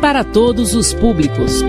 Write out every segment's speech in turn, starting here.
para todos os públicos.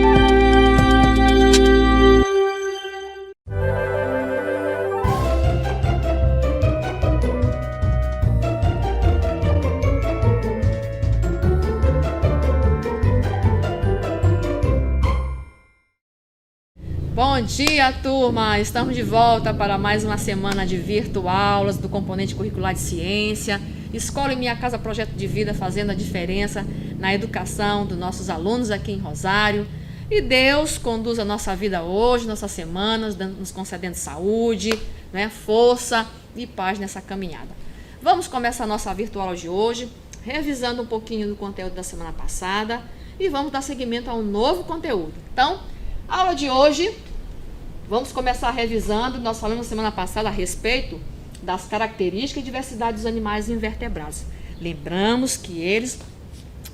Bom dia, turma! Estamos de volta para mais uma semana de virtuaulas do componente curricular de ciência. Escola em Minha Casa, projeto de vida fazendo a diferença na educação dos nossos alunos aqui em Rosário. E Deus conduz a nossa vida hoje, nossas semanas, nos concedendo saúde, né, força e paz nessa caminhada. Vamos começar a nossa virtuaula de hoje, revisando um pouquinho do conteúdo da semana passada e vamos dar seguimento a um novo conteúdo. Então, a aula de hoje, vamos começar revisando. Nós falamos na semana passada a respeito das características e diversidade dos animais invertebrados. Lembramos que eles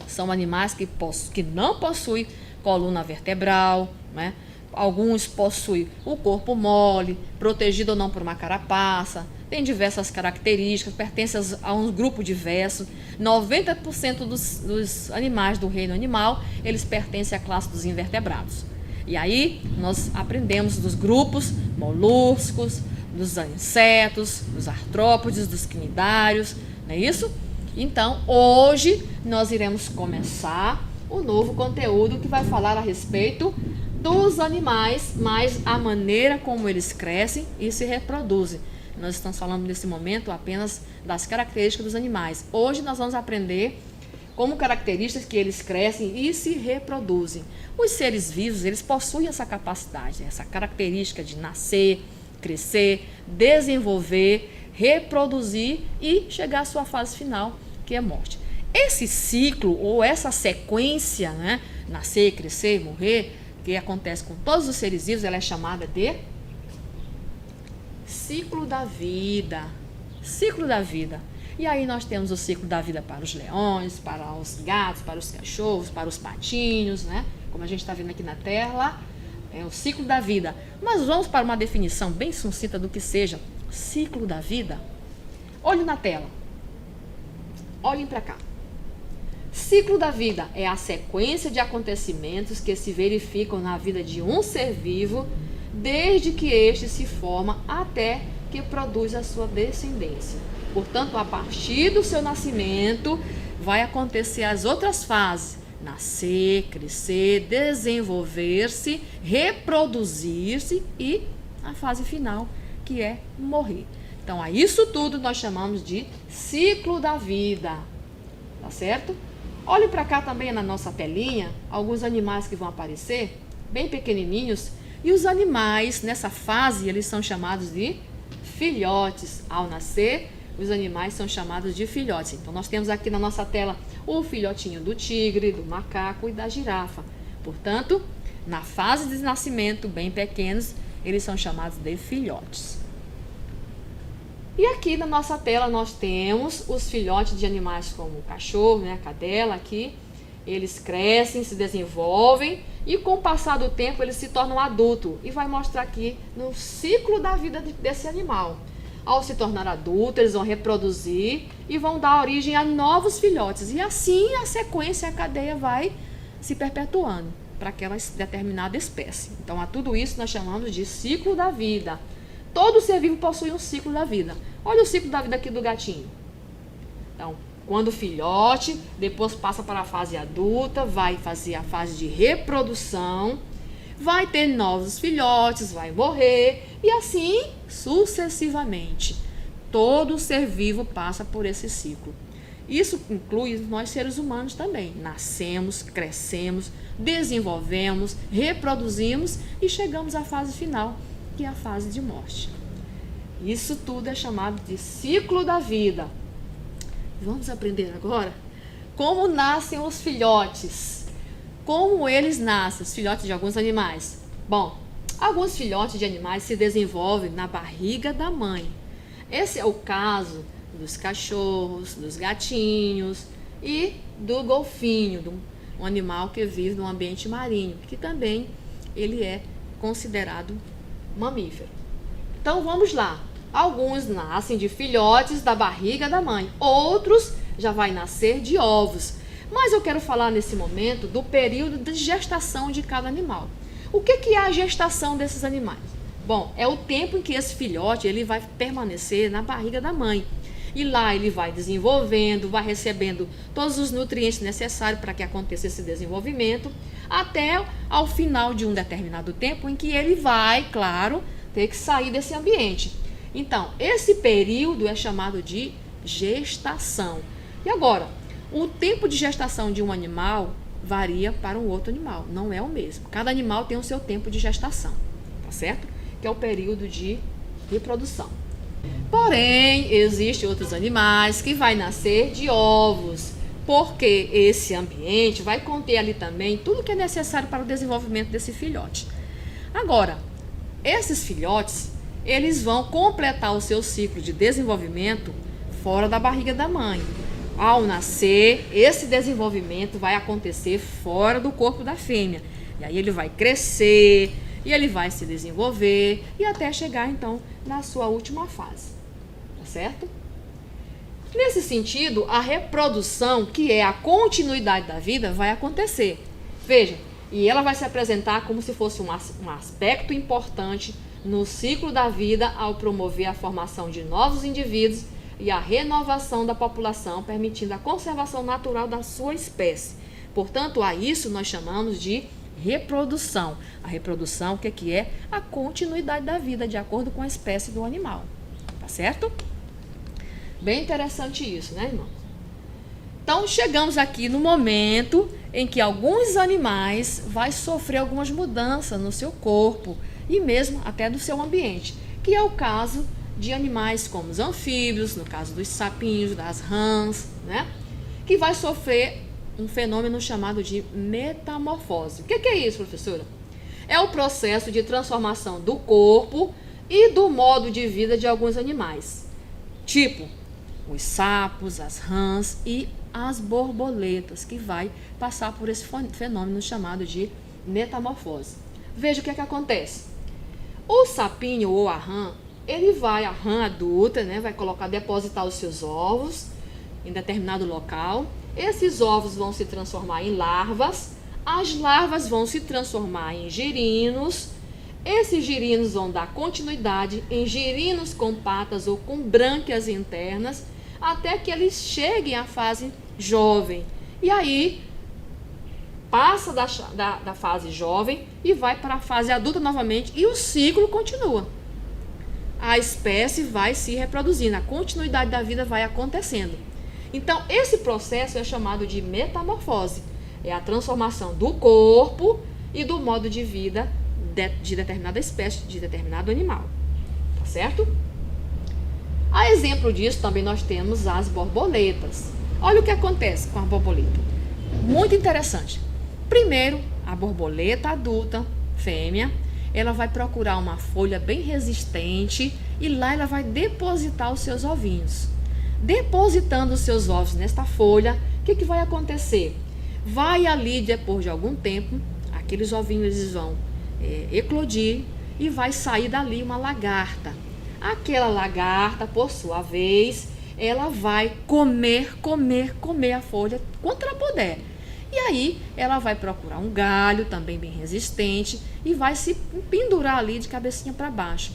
são animais que não possuem coluna vertebral, né? Alguns possuem o corpo mole, protegido ou não por uma carapaça, tem diversas características, pertencem a um grupo diverso. 90% dos animais do reino animal, eles pertencem à classe dos invertebrados. E aí nós aprendemos dos grupos moluscos, dos insetos, dos artrópodes, dos quinidários, não é isso? Então, hoje nós iremos começar o novo conteúdo que vai falar a respeito dos animais, mas a maneira como eles crescem e se reproduzem. Nós estamos falando nesse momento apenas das características dos animais. Hoje nós vamos aprender como características que eles crescem e se reproduzem. Os seres vivos, eles possuem essa capacidade, essa característica de nascer, crescer, desenvolver, reproduzir e chegar à sua fase final, que é morte. Esse ciclo ou essa sequência, né, nascer, crescer, morrer, que acontece com todos os seres vivos, ela é chamada de ciclo da vida. Ciclo da vida. E aí nós temos o ciclo da vida para os leões, para os gatos, para os cachorros, para os patinhos, né? Como a gente está vendo aqui na tela, é o ciclo da vida. Mas vamos para uma definição bem sucinta do que seja ciclo da vida. Olhem na tela. Olhem para cá. Ciclo da vida é a sequência de acontecimentos que se verificam na vida de um ser vivo, desde que este se forma até que produz a sua descendência. Portanto, a partir do seu nascimento, vai acontecer as outras fases. Nascer, crescer, desenvolver-se, reproduzir-se e a fase final, que é morrer. Então, a isso tudo nós chamamos de ciclo da vida. Tá certo? Olhe para cá também na nossa telinha, alguns animais que vão aparecer, bem pequenininhos. E os animais, nessa fase, eles são chamados de filhotes. Ao nascer, os animais são chamados de filhotes. Então, nós temos aqui na nossa tela o filhotinho do tigre, do macaco e da girafa. Portanto, na fase de nascimento, bem pequenos, eles são chamados de filhotes. E aqui na nossa tela nós temos os filhotes de animais como o cachorro, né, a cadela aqui. Eles crescem, se desenvolvem e com o passar do tempo eles se tornam adultos. E vai mostrar aqui no ciclo da vida desse animal. Ao se tornar adulto, eles vão reproduzir e vão dar origem a novos filhotes. E assim a sequência, a cadeia vai se perpetuando para aquela determinada espécie. Então, a tudo isso nós chamamos de ciclo da vida. Todo ser vivo possui um ciclo da vida. Olha o ciclo da vida aqui do gatinho. Então, quando filhote, depois passa para a fase adulta, vai fazer a fase de reprodução, vai ter novos filhotes, vai morrer e assim sucessivamente. Todo ser vivo passa por esse ciclo. Isso inclui nós seres humanos também. Nascemos, crescemos, desenvolvemos, reproduzimos e chegamos à fase final, que é a fase de morte. Isso tudo é chamado de ciclo da vida. Vamos aprender agora como nascem os filhotes. Como eles nascem, os filhotes de alguns animais. Bom, alguns filhotes de animais se desenvolvem na barriga da mãe. Esse é o caso dos cachorros, dos gatinhos e do golfinho, um animal que vive no ambiente marinho, que também ele é considerado mamífero. Então vamos lá. Alguns nascem de filhotes da barriga da mãe, outros já vai nascer de ovos. Mas eu quero falar nesse momento do período de gestação de cada animal. O que é a gestação desses animais? Bom, é o tempo em que esse filhote ele vai permanecer na barriga da mãe. E lá ele vai desenvolvendo, vai recebendo todos os nutrientes necessários para que aconteça esse desenvolvimento, até ao final de um determinado tempo em que ele vai, claro, ter que sair desse ambiente. Então, esse período é chamado de gestação. E agora, o tempo de gestação de um animal varia para um outro animal, não é o mesmo. Cada animal tem o seu tempo de gestação, tá certo? Que é o período de reprodução. Porém, existem outros animais que vai nascer de ovos, porque esse ambiente vai conter ali também tudo que é necessário para o desenvolvimento desse filhote. Agora, esses filhotes, eles vão completar o seu ciclo de desenvolvimento fora da barriga da mãe. Ao nascer, esse desenvolvimento vai acontecer fora do corpo da fêmea. E aí ele vai crescer, e ele vai se desenvolver, e até chegar então na sua última fase. Tá certo? Nesse sentido, a reprodução, que é a continuidade da vida, vai acontecer. Veja, e ela vai se apresentar como se fosse um aspecto importante no ciclo da vida ao promover a formação de novos indivíduos e a renovação da população, permitindo a conservação natural da sua espécie. Portanto, a isso nós chamamos de reprodução. A reprodução, o que é? A continuidade da vida, de acordo com a espécie do animal. Tá certo? Bem interessante isso, né, irmão? Então, chegamos aqui no momento em que alguns animais vão sofrer algumas mudanças no seu corpo e mesmo até do seu ambiente, que é o caso de animais como os anfíbios, no caso dos sapinhos, das rãs, né? Que vai sofrer um fenômeno chamado de metamorfose. O que é isso, professora? É o processo de transformação do corpo e do modo de vida de alguns animais, tipo os sapos, as rãs e as borboletas, que vai passar por esse fenômeno chamado de metamorfose. Veja o que acontece. O sapinho ou a rã, a rã adulta, né, vai depositar os seus ovos em determinado local. Esses ovos vão se transformar em larvas, as larvas vão se transformar em girinos, esses girinos vão dar continuidade em girinos com patas ou com brânquias internas, até que eles cheguem à fase jovem. E aí, passa da fase jovem e vai para a fase adulta novamente e o ciclo continua. A espécie vai se reproduzindo, a continuidade da vida vai acontecendo. Então, esse processo é chamado de metamorfose. É a transformação do corpo e do modo de vida de determinada espécie, de determinado animal. Tá certo? A exemplo disso, também nós temos as borboletas. Olha o que acontece com a borboleta. Muito interessante. Primeiro, a borboleta adulta, fêmea, ela vai procurar uma folha bem resistente e lá ela vai depositar os seus ovinhos. Depositando os seus ovos nesta folha, o que vai acontecer? Vai ali, depois de algum tempo, aqueles ovinhos eles vão eclodir e vai sair dali uma lagarta. Aquela lagarta, por sua vez, ela vai comer a folha quanto ela puder. E aí ela vai procurar um galho também bem resistente e vai se pendurar ali de cabecinha para baixo.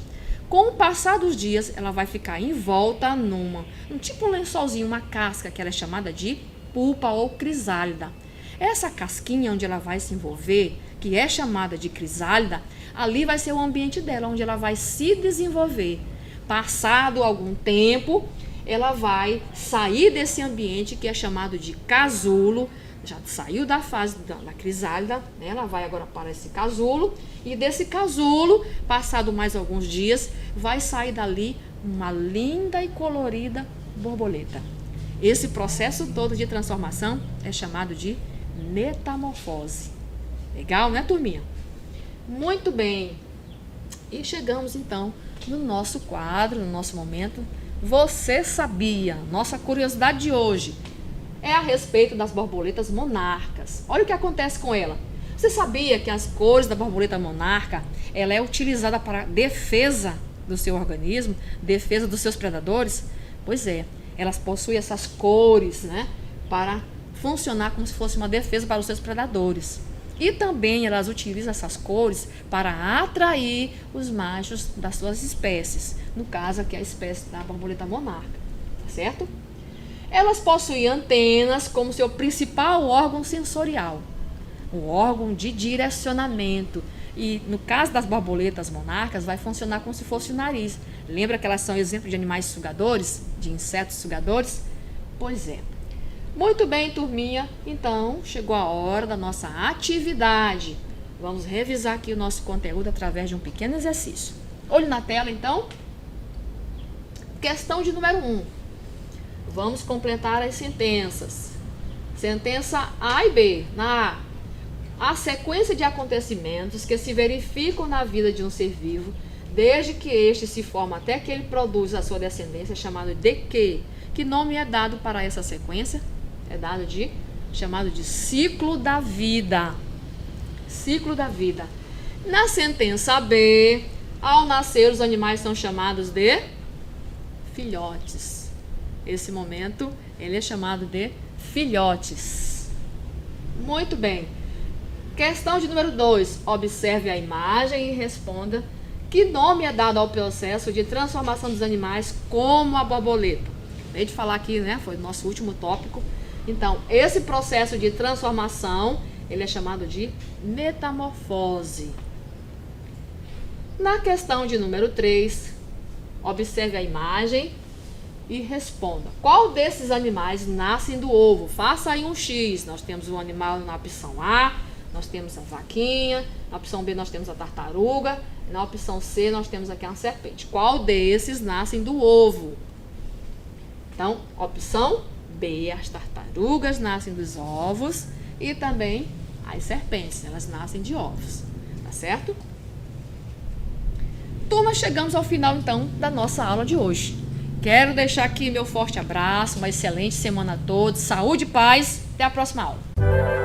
Com o passar dos dias, ela vai ficar envolta um tipo um lençolzinho, uma casca que ela é chamada de pulpa ou crisálida. Essa casquinha onde ela vai se envolver, que é chamada de crisálida, ali vai ser o ambiente dela, onde ela vai se desenvolver. Passado algum tempo, ela vai sair desse ambiente que é chamado de casulo, já saiu da fase da crisálida, né? Ela vai agora para esse casulo, e desse casulo, passado mais alguns dias, vai sair dali uma linda e colorida borboleta. Esse processo todo de transformação é chamado de metamorfose. Legal, né, turminha? Muito bem. E chegamos então no nosso quadro, no nosso momento. Você sabia? Nossa curiosidade de hoje é a respeito das borboletas monarcas. Olha o que acontece com ela. Você sabia que as cores da borboleta monarca, ela é utilizada para defesa do seu organismo, defesa dos seus predadores? Pois é, elas possuem essas cores, né, para funcionar como se fosse uma defesa para os seus predadores. E também elas utilizam essas cores para atrair os machos das suas espécies. No caso aqui a espécie da borboleta monarca, tá certo? Elas possuem antenas como seu principal órgão sensorial, o órgão de direcionamento. E no caso das borboletas monarcas vai funcionar como se fosse o nariz. Lembra que elas são exemplo de animais sugadores, de insetos sugadores? Pois é. Muito bem, turminha, então chegou a hora da nossa atividade. Vamos revisar aqui o nosso conteúdo através de um pequeno exercício. Olho na tela, então. Questão de número 1. Vamos completar as sentenças. Sentença A e B. Na A, a sequência de acontecimentos que se verificam na vida de um ser vivo, desde que este se forma até que ele produz a sua descendência, é chamado de quê? Que nome é dado para essa sequência? É dado de, chamado de ciclo da vida. Ciclo da vida. Na sentença B, ao nascer os animais são chamados de filhotes. Esse momento, ele é chamado de filhotes. Muito bem. Questão de número 2. Observe a imagem e responda que nome é dado ao processo de transformação dos animais como a borboleta. Acabei de falar aqui, né? Foi o nosso último tópico. Então, esse processo de transformação, ele é chamado de metamorfose. Na questão de número 3, observe a imagem e responda. Qual desses animais nascem do ovo? Faça aí um X. Nós temos o animal na opção A, nós temos a vaquinha, na opção B nós temos a tartaruga, na opção C nós temos aqui a serpente. Qual desses nascem do ovo? Então, opção B, as tartarugas nascem dos ovos e também as serpentes, elas nascem de ovos, tá certo? Turma, chegamos ao final então da nossa aula de hoje. Quero deixar aqui meu forte abraço, uma excelente semana a todos, saúde e paz, até a próxima aula.